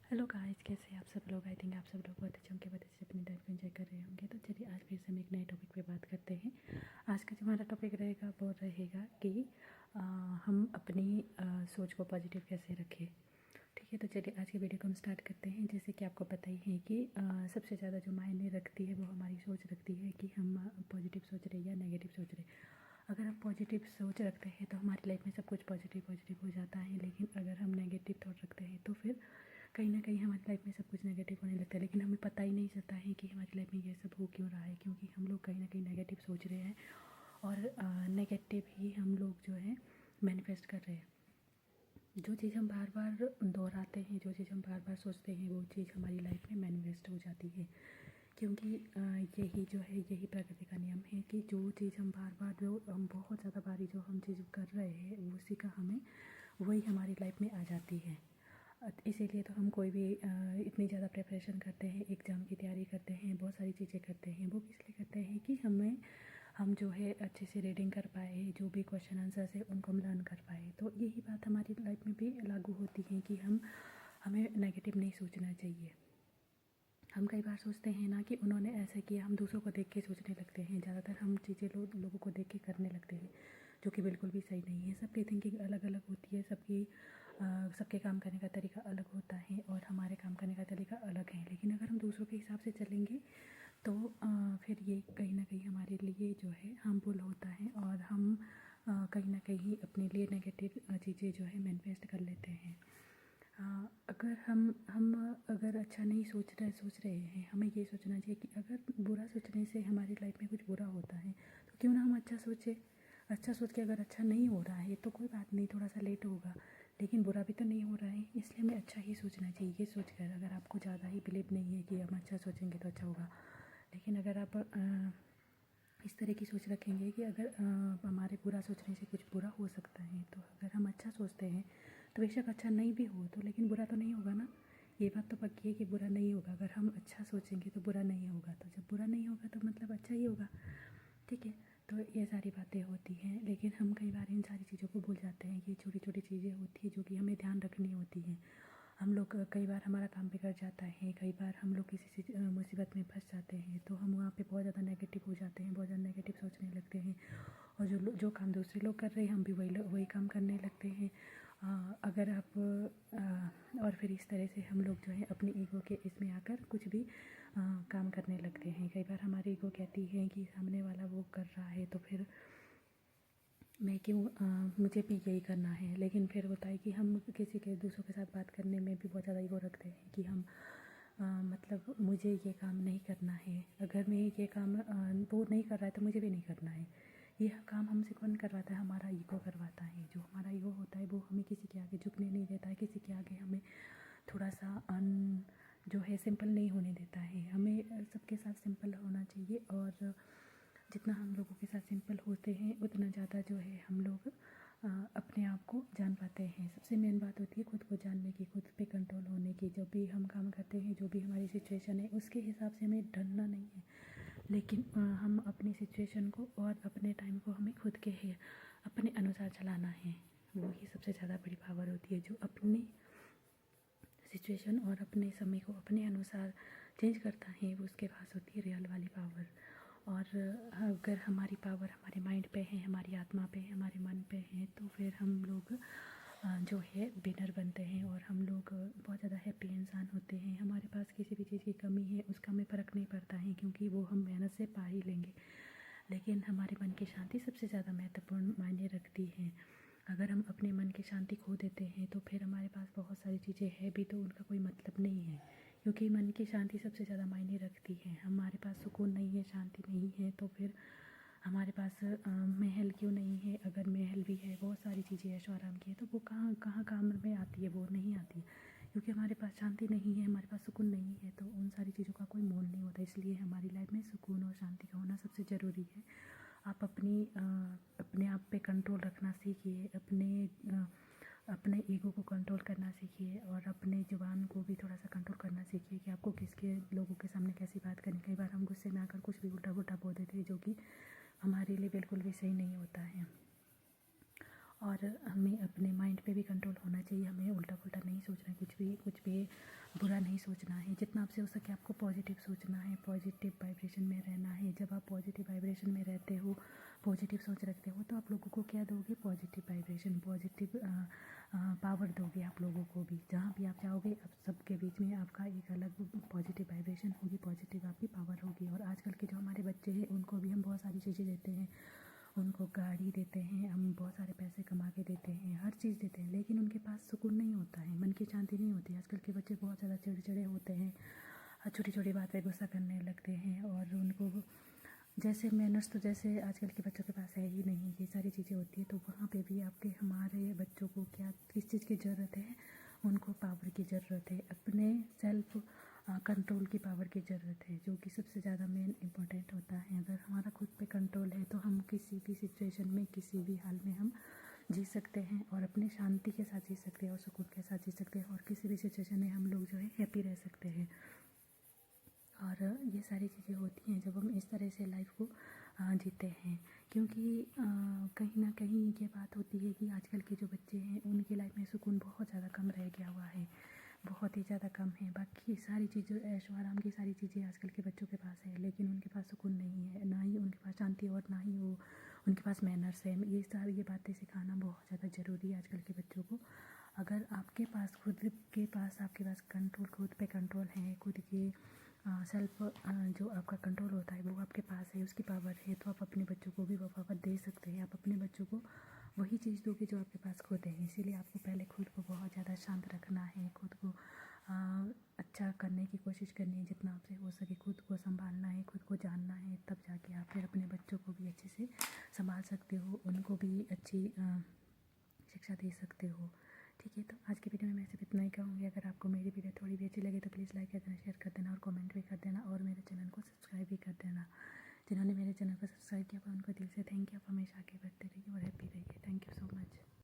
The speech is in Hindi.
हेलो गाइस, कैसे हैं आप सब लोग। आई थिंक आप सब लोग बहुत अच्छे होंगे, बहुत अच्छे अपनी टाइम को एंजॉय कर रहे होंगे। तो चलिए आज फिर से हम एक नए टॉपिक पे बात करते हैं। आज का जो हमारा टॉपिक रहेगा वो रहेगा कि हम अपनी सोच को पॉजिटिव कैसे रखें। ठीक है, तो चलिए आज की वीडियो को हम स्टार्ट करते हैं। जैसे कि आपको पता ही है कि सबसे ज़्यादा जो मायने रखती है वो हमारी सोच रखती है कि हम पॉजिटिव सोच रहे या नेगेटिव सोच रहे। अगर हम पॉजिटिव सोच रखते हैं तो हमारी लाइफ में सब कुछ पॉजिटिव पॉजिटिव हो जाता है, लेकिन अगर हम नेगेटिव थॉट रखते हैं तो फिर कहीं ना कहीं हमारी लाइफ में सब कुछ नेगेटिव होने लगता है। लेकिन हमें पता ही नहीं चलता है कि हमारी लाइफ में ये सब हो क्यों रहा है, क्योंकि हम लोग कहीं ना कहीं नेगेटिव सोच रहे हैं और नेगेटिव ही हम लोग जो है मैनिफेस्ट कर रहे हैं। जो चीज़ हम बार बार दोहराते हैं, जो चीज़ हम बार बार सोचते हैं, वो चीज़ हमारी लाइफ में मैनिफेस्ट हो जाती है। क्योंकि यही जो है, यही प्रकृति का नियम है कि जो चीज़ हम बार बार, जो हम बहुत ज़्यादा बारी जो हम चीज़ कर रहे हैं उसी का हमें वही हमारी लाइफ में आ जाती है। इसीलिए तो हम कोई भी इतनी ज़्यादा प्रिपरेशन करते हैं, एग्ज़ाम की तैयारी करते हैं, बहुत सारी चीज़ें करते हैं। वो इसलिए करते हैं कि हम जो है अच्छे से रीडिंग कर पाए, जो भी क्वेश्चन आंसर्स है उनको हम लर्न कर पाए। तो यही बात हमारी लाइफ में भी लागू होती है कि हमें नेगेटिव नहीं सोचना चाहिए। हम कई बार सोचते हैं ना कि उन्होंने ऐसा किया, हम दूसरों को देख के सोचने लगते हैं। ज़्यादातर हम चीज़ें लोगों को देख के करने लगते हैं, जो कि बिल्कुल भी सही नहीं है। सबकी थिंकिंग अलग अलग होती है, सबके काम करने का तरीका अलग होता है और हमारे काम करने का तरीका अलग है। लेकिन अगर हम दूसरों के हिसाब से चलेंगे तो फिर ये कहीं ना कहीं हमारे लिए जो है हार्मफुल होता है और हम कहीं ना कहीं अपने लिए नेगेटिव चीज़ें जो है मैनिफेस्ट कर लेते हैं। अगर हम अगर अच्छा नहीं सोच रहे हैं, हमें ये सोचना चाहिए कि अगर बुरा सोचने से हमारी लाइफ में कुछ बुरा होता है तो क्यों ना हम अच्छा सोचें। अच्छा सोच के अगर अच्छा नहीं हो रहा है तो कोई बात नहीं, थोड़ा सा लेट होगा, लेकिन बुरा भी तो नहीं हो रहा है, इसलिए हमें अच्छा ही सोचना चाहिए। ये सोच कर अगर आपको ज़्यादा ही बिलीव नहीं है कि हम अच्छा सोचेंगे तो अच्छा होगा, लेकिन अगर आप इस तरह की सोच रखेंगे कि अगर हमारे बुरा सोचने से कुछ बुरा हो सकता है, तो अगर हम अच्छा सोचते हैं तो बेशक अच्छा नहीं भी हो तो, लेकिन बुरा तो नहीं होगा ना। ये बात तो पक्की है कि बुरा नहीं होगा। अगर हम अच्छा सोचेंगे तो बुरा नहीं होगा, तो जब बुरा नहीं होगा तो मतलब अच्छा ही होगा। ठीक है, तो ये सारी बातें होती हैं, लेकिन हम कई बार इन सारी चीज़ों को भूल जाते हैं। ये छोटी छोटी चीज़ें होती हैं जो कि हमें ध्यान रखनी होती हैं। हम लोग कई बार हमारा काम बिगड़ जाता है, कई बार हम लोग किसी मुसीबत में फंस जाते हैं, तो हम वहाँ पे बहुत ज़्यादा नेगेटिव हो जाते हैं, बहुत ज़्यादा नेगेटिव सोचने लगते हैं। और जो काम दूसरे लोग कर रहे हैं हम भी वही काम करने लगते हैं। अगर आप और फिर इस तरह से हम लोग जो है अपनी ईगो के इसमें आकर कुछ भी काम करने लगते हैं। कई बार हमारी ईगो कहती है कि सामने वाला वो कर रहा है तो फिर मैं क्यों, मुझे भी यही करना है। लेकिन फिर होता है कि हम किसी के दूसरों के साथ बात करने में भी बहुत ज़्यादा ईगो रखते हैं कि हम मतलब मुझे ये काम नहीं करना है। अगर मैं ये काम वो नहीं कर रहा है तो मुझे भी नहीं करना है। ये काम हमसे कौन करवाता है? हमारा ईगो करवाता है। जो हमारा ईगो होता है वो हमें किसी के आगे झुकने नहीं देता है, किसी के आगे हमें थोड़ा सा जो है सिंपल नहीं होने देता है। हमें सबके साथ सिंपल होना चाहिए, और जितना हम लोगों के साथ सिंपल होते हैं उतना ज़्यादा जो है हम लोग अपने आप को जान पाते हैं। सबसे मेन बात होती है खुद को जानने की, खुद पे कंट्रोल होने की। जब भी हम काम करते हैं, जो भी हमारी सिचुएशन है उसके हिसाब से हमें ढलना नहीं है, लेकिन हम अपनी सिचुएशन को और अपने टाइम को हमें खुद के है अपने अनुसार चलाना है। वही सबसे ज़्यादा बड़ी पावर होती है, जो अपनी सिचुएशन और अपने समय को अपने अनुसार चेंज करता है, वो उसके पास होती है रियल वाली पावर। और अगर हमारी पावर हमारे माइंड पे है, हमारी आत्मा पे है, हमारे मन पे है, तो फिर हम लोग जो है विनर बनते हैं और हम लोग बहुत ज़्यादा हैप्पी इंसान होते हैं। हमारे पास किसी भी चीज़ की कमी है उसका हमें फ़र्क नहीं पड़ता है, क्योंकि वो हम मेहनत से पा ही लेंगे। लेकिन हमारे मन की शांति सबसे ज़्यादा महत्वपूर्ण मायने रखती है। अगर हम अपने मन की शांति खो देते हैं तो फिर हमारे पास बहुत सारी चीज़ें हैं भी तो उनका कोई मतलब नहीं है, क्योंकि मन की शांति सबसे ज़्यादा मायने रखती है। हमारे पास सुकून नहीं है, शांति नहीं है, तो फिर हमारे पास महल क्यों नहीं है? अगर महल भी है, बहुत सारी चीज़ें ऐशो आराम की है, तो वो कहाँ कहाँ काम में आती है? वो नहीं आती है, क्योंकि हमारे पास शांति नहीं है, हमारे पास सुकून नहीं है, तो उन सारी चीज़ों का कोई मोल नहीं होता। इसलिए हमारी लाइफ में सुकून और शांति का होना सबसे ज़रूरी है। आप अपने आप पे कंट्रोल रखना सीखिए, अपने ईगो को कंट्रोल करना सीखिए, और अपने ज़ुबान को भी थोड़ा सा कंट्रोल करना सीखिए कि आपको किसके लोगों के सामने कैसी बात करनी। कई बार हम गुस्से में आकर कुछ भी उल्टा पुल्टा बोल देते हैं, जो कि हमारे लिए बिल्कुल भी सही नहीं होता है। और हमें अपने माइंड पे भी कंट्रोल होना चाहिए। हमें उल्टा पुल्टा नहीं सोचना है, कुछ भी बुरा नहीं सोचना है, जितना आपसे हो सके आपको पॉजिटिव सोचना है, पॉजिटिव वाइब्रेशन में रहना है। जब आप पॉजिटिव वाइब्रेशन में रहते हो, पॉजिटिव सोच रखते हो, तो आप लोगों को क्या दोगे? पॉजिटिव वाइब्रेशन, पॉजिटिव पावर दोगे आप लोगों को भी। जहाँ भी आप जाओगे आप सबके बीच में आपका एक अलग पॉजिटिव वाइब्रेशन होगी, पॉजिटिव आपकी पावर होगी। और आजकल के जो हमारे बच्चे हैं उनको भी हम बहुत सारी चीज़ें देते हैं, उनको गाड़ी देते हैं, हम बहुत सारे पैसे कमा के देते हैं, हर चीज़ देते हैं, लेकिन उनके पास सुकून नहीं होता है, मन की शांति नहीं होती। आजकल के बच्चे बहुत ज़्यादा चिड़चिड़े होते हैं, छोटी छोटी बात पे गुस्सा करने लगते हैं, और उनको जैसे मैनर्स तो जैसे आजकल के बच्चों के पास है ही नहीं, ये सारी चीज़ें होती है। तो वहाँ पे भी आपके हमारे बच्चों को क्या किस चीज़ की ज़रूरत है? उनको पावर की ज़रूरत है, अपने सेल्फ कंट्रोल की पावर की ज़रूरत है, जो कि सबसे ज़्यादा मेन इम्पोर्टेंट होता है। अगर हमारा खुद पे कंट्रोल है तो हम किसी भी सिचुएशन में, किसी भी हाल में हम जी सकते हैं, और अपनी शांति के साथ जी सकते हैं, और सुकून के साथ जी सकते हैं, और किसी भी सिचुएशन में हम लोग जो है हैप्पी रह सकते हैं। और ये सारी चीज़ें होती हैं जब हम इस तरह से लाइफ को जीते हैं। क्योंकि कहीं ना कहीं ये बात होती है कि आजकल के जो बच्चे हैं उनकी लाइफ में सुकून बहुत ज़्यादा कम रह गया हुआ है, बहुत ही ज़्यादा कम है। बाकी सारी चीज़ें, ऐशो आराम की सारी चीज़ें आजकल के बच्चों के पास है, लेकिन उनके पास सुकून नहीं है, ना ही उनके पास शांति, और ना ही वो उनके पास मैनर्स है। ये बातें सिखाना बहुत ज़्यादा ज़रूरी है आजकल के बच्चों को। अगर आपके पास आपके पास कंट्रोल, खुद पे कंट्रोल है, खुद के सेल्फ जो आपका कंट्रोल होता है वो आपके पास है, उसकी पावर है, तो आप अपने बच्चों को भी वो पावर दे सकते हैं। आप अपने बच्चों को वही चीज़ दोगे जो आपके पास खुद है। इसीलिए आपको पहले खुद को बहुत ज़्यादा शांत रखना है, खुद को अच्छा करने की कोशिश करनी है, जितना आपसे हो सके खुद को संभालना है, खुद को जानना है, तब जाके आप फिर अपने बच्चों को भी अच्छे से संभाल सकते हो, उनको भी अच्छी शिक्षा दे सकते हो। ठीक है, तो आज की वीडियो में मैं सिर्फ इतना ही कहूँगी। अगर आपको मेरी वीडियो थोड़ी भी अच्छी लगे तो प्लीज़ लाइक कर देना, शेयर कर देना, और कमेंट भी कर देना, और मेरे चैनल को सब्सक्राइब भी कर देना। जिन्होंने मेरे चैनल को सब्सक्राइब किया उनको दिल से थैंक यू। आप हमेशा आगे बढ़ते रहिए और